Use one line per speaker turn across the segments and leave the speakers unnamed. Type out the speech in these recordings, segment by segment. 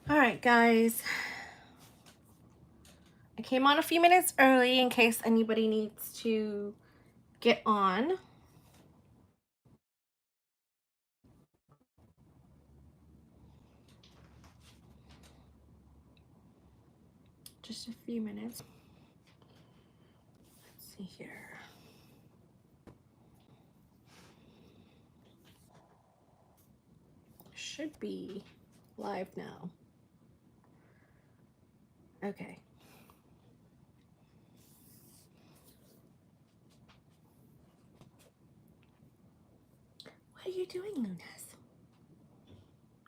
All right, guys. I came on a few minutes early in case anybody needs to get on. Just a few minutes. Let's see here. Should be live now. Okay. What are you doing, Lunas?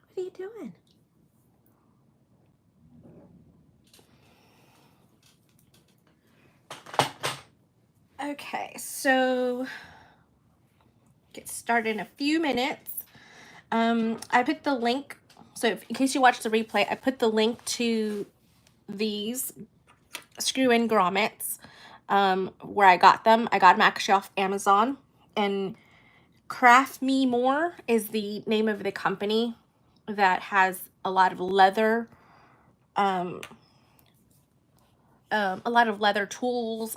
What are you doing? Okay, so get started in a few minutes. I put the link, so in case you watch the replay, I put the link to these screw-in grommets where I got them. I got them actually off Amazon, and Craft Me More is the name of the company that has a lot of leather, a lot of leather tools,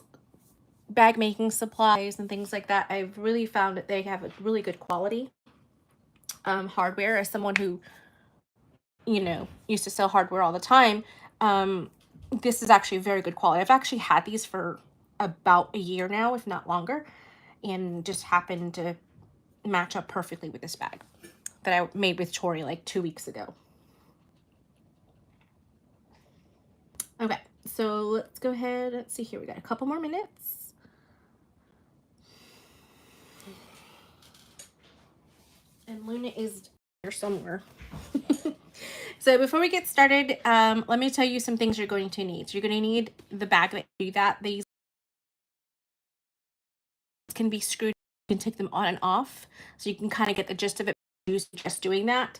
bag making supplies, and things like that. I've really found that they have a really good quality hardware. As someone who, used to sell hardware all the time, this is actually very good quality. I've actually had these for about a year now, if not longer, and just happened to match up perfectly with this bag that I made with Tori like 2 weeks ago. Okay, so let's go ahead. Let's see here. We got a couple more minutes. And Luna is here somewhere. So before we get started, let me tell you some things you're going to need. So you're going to need the bag that do that. These can be screwed. You can take them on and off, so you can kind of get the gist of it just doing that,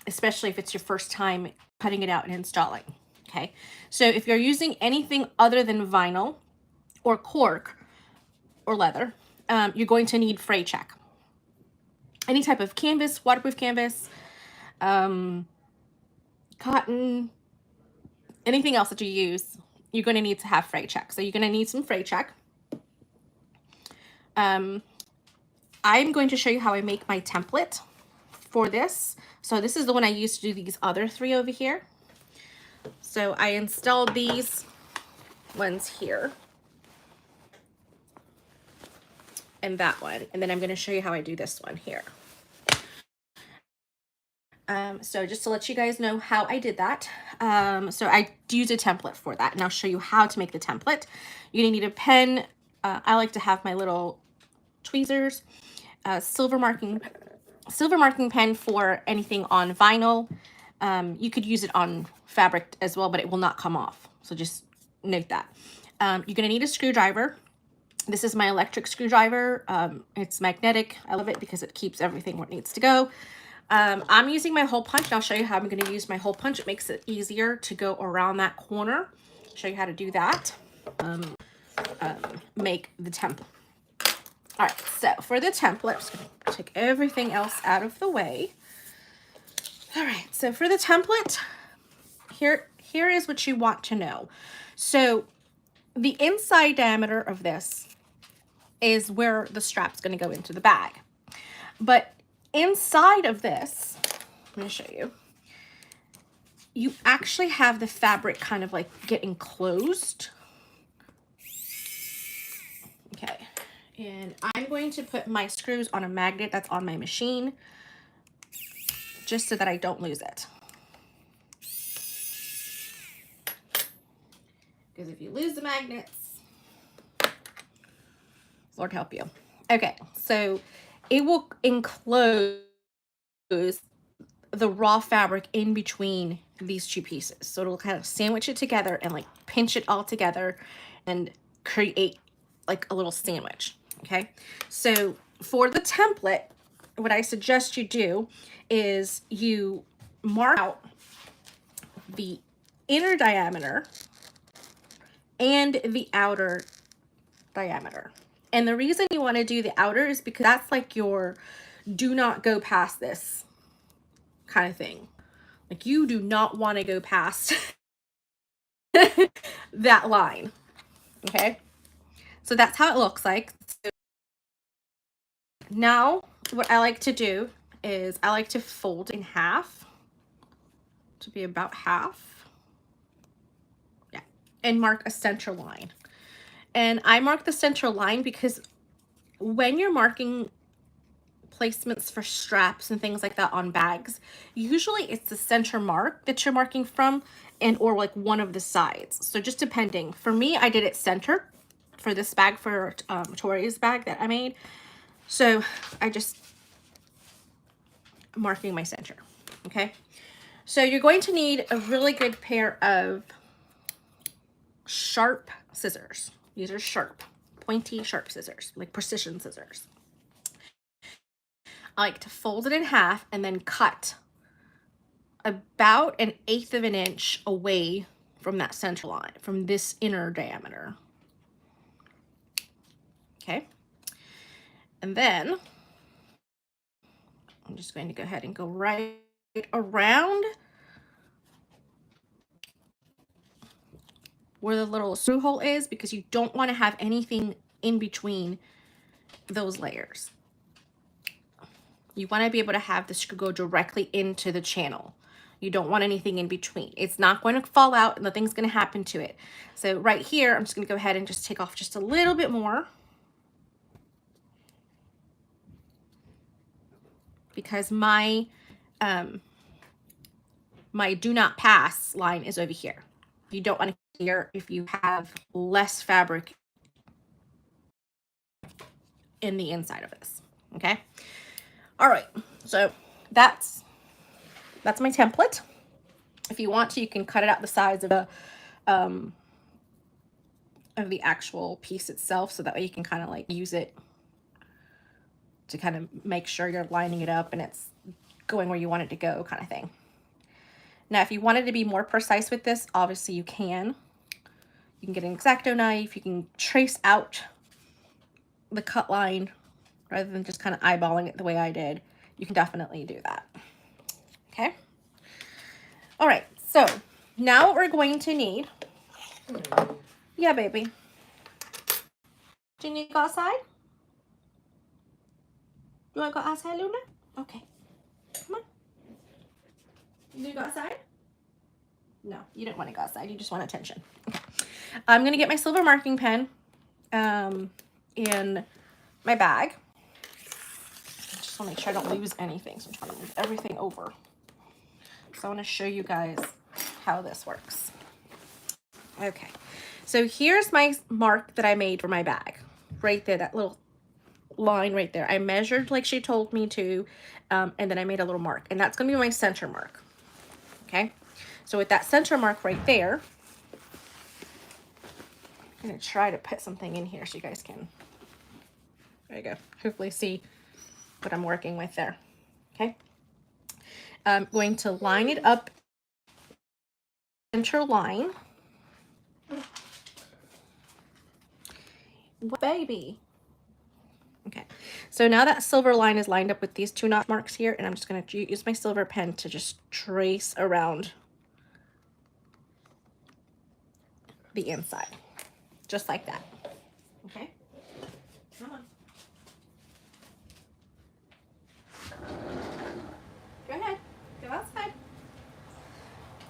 especially if it's your first time cutting it out and installing. Okay, so if you're using anything other than vinyl or cork or leather, you're going to need fray check. Any type of canvas, waterproof canvas, cotton, anything else that you use, you're going to need to have fray check. So you're going to need some fray check. I'm going to show you how I make my template for this. So this is the one I used to do these other three over here. So I installed these ones here and that one, and then I'm going to show you how I do this one here. So just to let you guys know how I did that. So I used a template for that, and I'll show you how to make the template. You're gonna need a pen. I like to have my little tweezers, silver marking pen for anything on vinyl. You could use it on fabric as well, but it will not come off. So just note that. You're gonna need a screwdriver. This is my electric screwdriver. It's magnetic. I love it because it keeps everything where it needs to go. I'm using my hole punch, and I'll show you how I'm going to use my hole punch. It makes it easier to go around that corner. Show you how to do that. Make the template. All right, so for the template, I'm just going to take everything else out of the way. All right, so for the template, here is what you want to know. So the inside diameter of this is where the strap's going to go into the bag. But inside of this, I'm going to show you, you actually have the fabric kind of like get enclosed. Okay, and I'm going to put my screws on a magnet that's on my machine just so that I don't lose it. Because if you lose the magnets, Lord help you. Okay, so it will enclose the raw fabric in between these two pieces. So it'll kind of sandwich it together and like pinch it all together and create like a little sandwich. Okay, so for the template, what I suggest you do is you mark out the inner diameter and the outer diameter. And the reason you want to do the outer is because that's like your do not go past this kind of thing. Like, you do not want to go past that line. Okay, so that's how it looks like. So now what I like to do is I like to fold in half to be about half. Yeah, and mark a center line. And I mark the center line because when you're marking placements for straps and things like that on bags, usually it's the center mark that you're marking from, and or like one of the sides. So just depending. For me, I did it center for this bag, for Tori's bag that I made. So I just marking my center. Okay, so you're going to need a really good pair of sharp scissors. These are sharp, pointy, sharp scissors, like precision scissors. I like to fold it in half and then cut about 1/8 of an inch away from that center line, from this inner diameter. Okay, and then I'm just going to go ahead and go right around where the little screw hole is, because you don't want to have anything in between those layers. You want to be able to have the screw go directly into the channel. You don't want anything in between. It's not going to fall out and nothing's going to happen to it. So right here, I'm just going to go ahead and just take off just a little bit more, because my my do not pass line is over here. You don't want to here if you have less fabric in the inside of this. Okay, all right, so that's my template. If you want to, you can cut it out the size of the actual piece itself, so that way you can kind of like use it to kind of make sure you're lining it up and it's going where you want it to go, kind of thing. Now, if you wanted to be more precise with this, obviously you can. You can get an X-Acto knife. You can trace out the cut line rather than just kind of eyeballing it the way I did. You can definitely do that. Okay. All right. So now what we're going to need. Yeah, baby. Do you need to go outside? You want to go outside, Luna? Okay. Come on. You need to go outside? No, you didn't want to go outside. You just want attention. Okay. I'm going to get my silver marking pen in my bag. I just want to make sure I don't lose anything. So I'm trying to move everything over. So I want to show you guys how this works. Okay. So here's my mark that I made for my bag. Right there, that little line right there. I measured like she told me to, and then I made a little mark. And that's going to be my center mark. Okay. So with that center mark right there, I'm going to try to put something in here so you guys can, there you go, hopefully see what I'm working with there. Okay. I'm going to line it up, center line. Baby. Okay, so now that silver line is lined up with these 2 notch marks here, and I'm just going to use my silver pen to just trace around the inside, just like that. Okay, come on. Go ahead, go outside.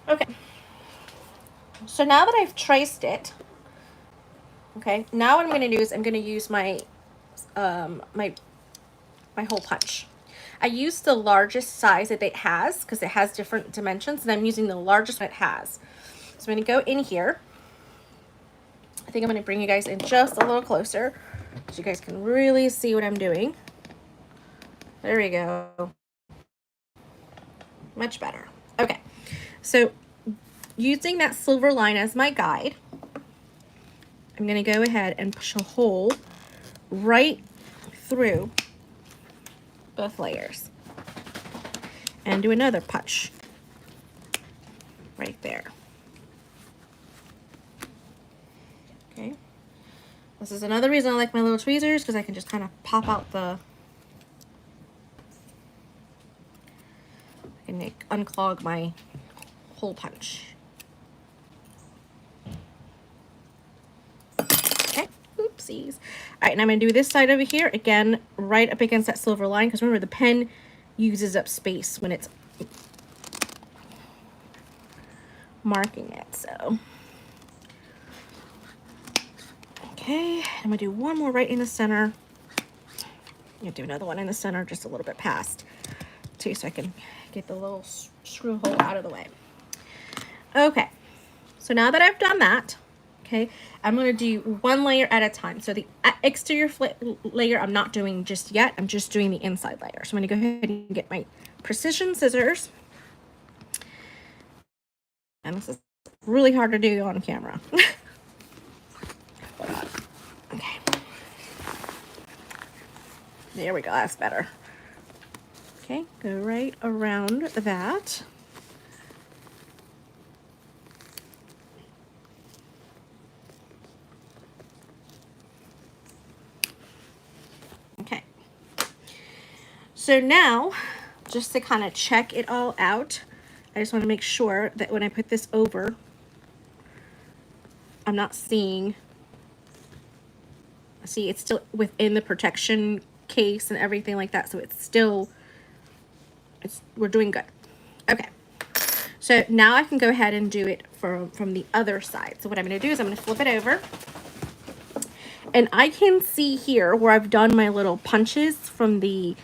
Okay, so now that I've traced it, okay, now what I'm going to do is I'm going to use my my hole punch. I used the largest size that it has because it has different dimensions, and I'm using the largest one it has. So I'm going to go in here. I think I'm going to bring you guys in just a little closer so you guys can really see what I'm doing. There we go. Much better. Okay, so using that silver line as my guide, I'm going to go ahead and push a hole right through both layers and do another punch right there. Okay, this is another reason I like my little tweezers, because I can just kind of pop out the, I can unclog my hole punch. Okay, oopsies. All right, and I'm gonna do this side over here, again, right up against that silver line, because remember the pen uses up space when it's marking it, so. Okay, I'm gonna do one more right in the center. I'm gonna do another one in the center, just a little bit past, too, so I can get the little screw hole out of the way. Okay, so now that I've done that, okay, I'm gonna do one layer at a time. So the exterior layer I'm not doing just yet, I'm just doing the inside layer. So I'm gonna go ahead and get my precision scissors. And this is really hard to do on camera. Okay. There we go, that's better. Okay, go right around that. Okay. So now, just to kind of check it all out, I just want to make sure that when I put this over, I'm not seeing, see, it's still within the protection case and everything like that, so it's still, we're doing good. Okay, so now I can go ahead and do it from the other side. So what I'm going to do is I'm going to flip it over, and I can see here where I've done my little punches from the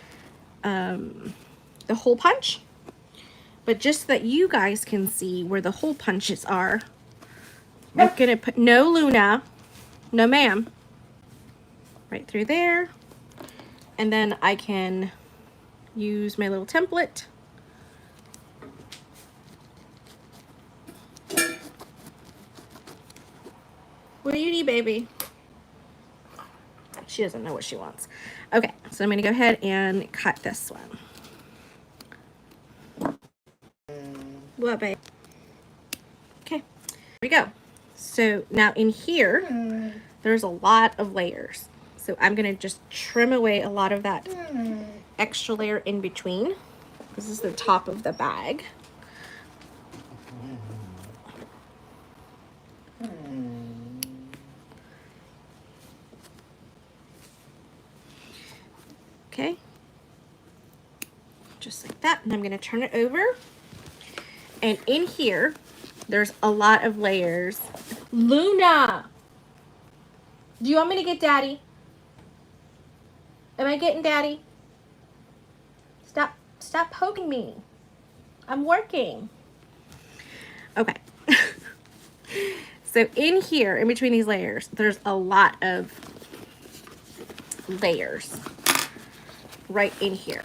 hole punch, but just so that you guys can see where the hole punches are, I'm going to put, no Luna, no ma'am, right through there, and then I can use my little template. What do you need, baby? She doesn't know what she wants. Okay, so I'm gonna go ahead and cut this one. What, babe? Okay, there we go. So now in here, there's a lot of layers. So I'm gonna just trim away a lot of that extra layer in between. This is the top of the bag. Okay, just like that. And I'm gonna turn it over. And in here, there's a lot of layers. Luna, do you want me to get Daddy? Am I getting Daddy? Stop poking me. I'm working. Okay. So in here, in between these layers, there's a lot of layers right in here.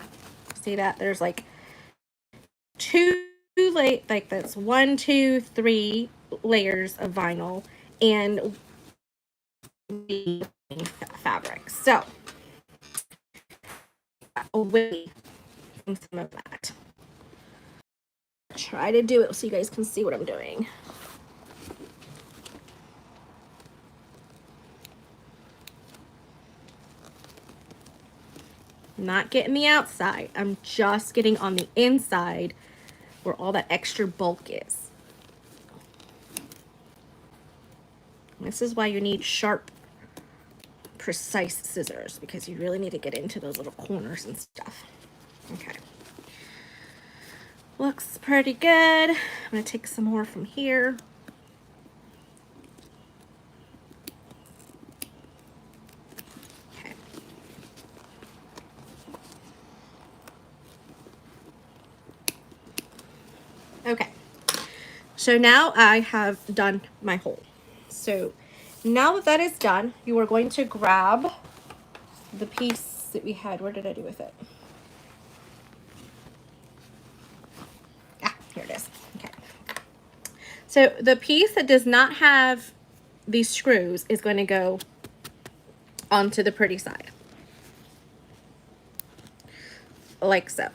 See that? There's like like that's 1, 2, 3 layers of vinyl and fabric. So away from some of that. Try to do it so you guys can see what I'm doing. Not getting the outside. I'm just getting on the inside where all that extra bulk is. This is why you need sharp, precise scissors, because you really need to get into those little corners and stuff. Okay. Looks pretty good. I'm going to take some more from here. Okay. Okay. So now I have done my hole. So now that that is done, you are going to grab the piece that we had. Where did I do with it? Ah, here it is. Okay. So the piece that does not have these screws is going to go onto the pretty side. Like so.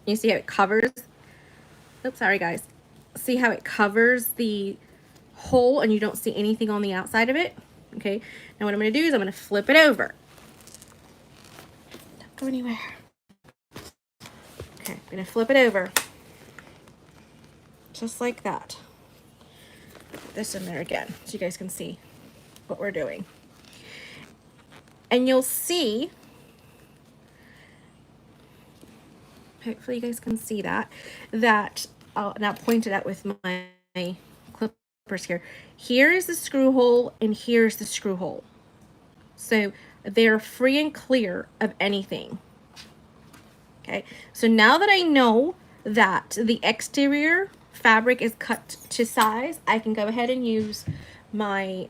You see how it covers? Oops, sorry guys. See how it covers the hole and you don't see anything on the outside of it? Okay. Now what I'm going to do is I'm going to flip it over. Don't go anywhere. Okay, I'm going to flip it over just like that. Put this in there again so you guys can see what we're doing. And you'll see, hopefully you guys can see that I'll now point it out with my clippers here. Here is the screw hole and here's the screw hole. So they're free and clear of anything. Okay, so now that I know that the exterior fabric is cut to size, I can go ahead and use my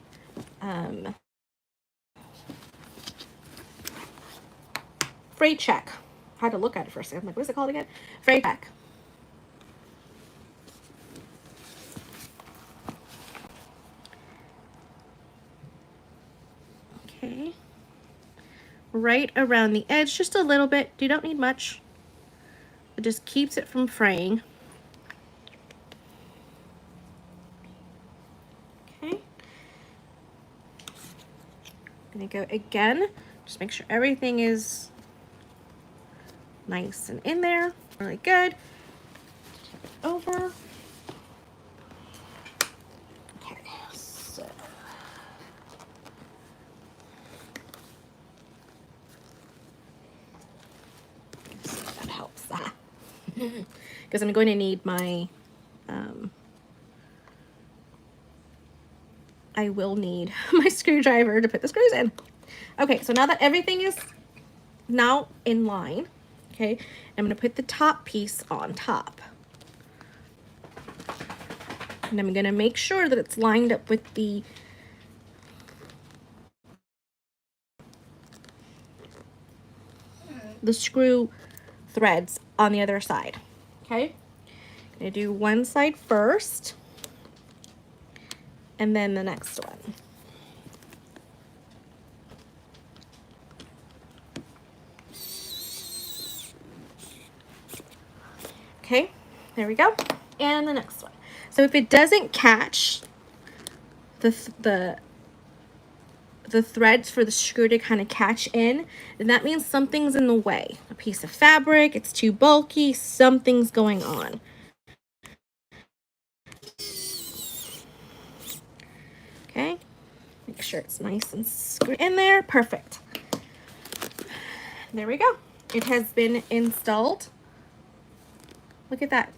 freight check. I had to look at it for a second. I'm like, what's it called again? Freight check. Okay. Right around the edge, just a little bit. You don't need much. It just keeps it from fraying. Okay. I'm gonna go again. Just make sure everything is nice and in there. Really good. Tip it over. Okay, so. That helps that. Because I'm going to need my, I will need my screwdriver to put the screws in. Okay, so now that everything is now in line, okay, I'm going to put the top piece on top. And I'm going to make sure that it's lined up with the screw threads on the other side. Okay, I'm going to do one side first and then the next one. Okay, there we go. And the next one. So if it doesn't catch the threads for the screw to kind of catch in, then that means something's in the way. A piece of fabric, it's too bulky, something's going on. Okay, make sure it's nice and screwed in there. Perfect. There we go. It has been installed. Look at that.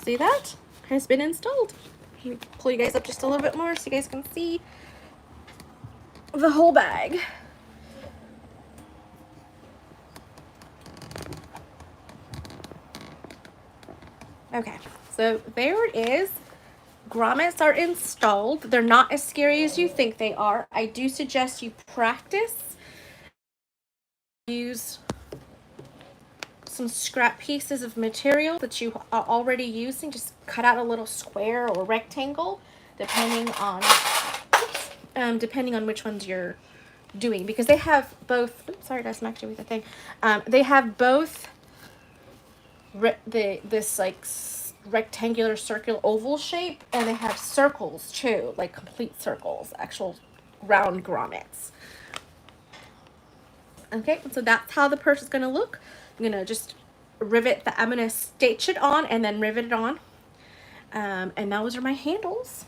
See that? It has been installed. Let me pull you guys up just a little bit more so you guys can see the whole bag. Okay, so there it is. Grommets are installed. They're not as scary as you think they are. I do suggest you practice. Use some scrap pieces of material that you are already using. Just cut out a little square or rectangle, depending on which ones you're doing, because they have both. Oops, sorry, I smacked you with the thing. They have both this like rectangular, circular, oval shape, and they have circles too, like complete circles, actual round grommets. Okay, so that's how the purse is going to look. I'm going to just I'm going to stitch it on and then rivet it on. And those are my handles.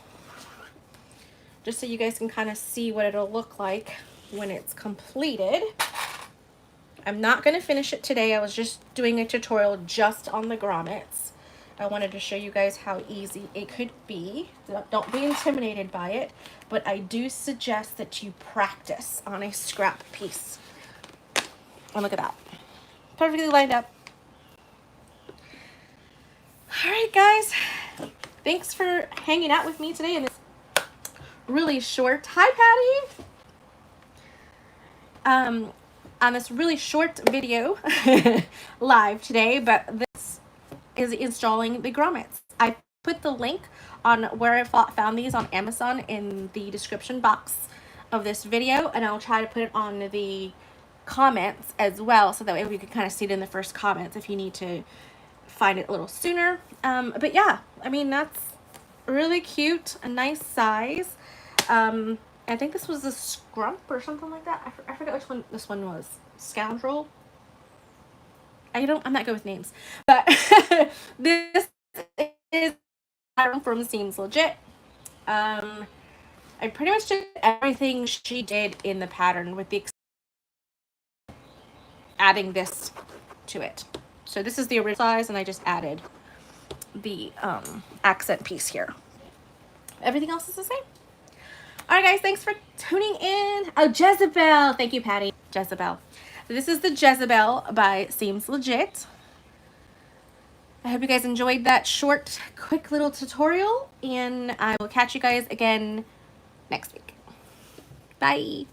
Just so you guys can kind of see what it'll look like when it's completed. I'm not going to finish it today. I was just doing a tutorial just on the grommets. I wanted to show you guys how easy it could be. Don't be intimidated by it, but I do suggest that you practice on a scrap piece. And look at that. Perfectly lined up. All right, guys. Thanks for hanging out with me today in this really short, hi Patty, on this really short video live today, but this is installing the grommets. I put the link on where I found these on Amazon in the description box of this video, and I'll try to put it on the comments as well, so that way we can kind of see it in the first comments if you need to find it a little sooner. But yeah, I mean, that's really cute, a nice size. I think this was a scrump or something like that. I forgot which one this one was. Scoundrel. I'm not good with names, but this is from Seems Legit. I pretty much did everything she did in the pattern with the adding this to it. So this is the original size, and I just added the accent piece here. Everything else is the same. All right, guys, thanks for tuning in. Oh, Jezebel. Thank you, Patty. Jezebel. So this is the Jezebel by Seems Legit. I hope you guys enjoyed that short, quick little tutorial, and I will catch you guys again next week. Bye.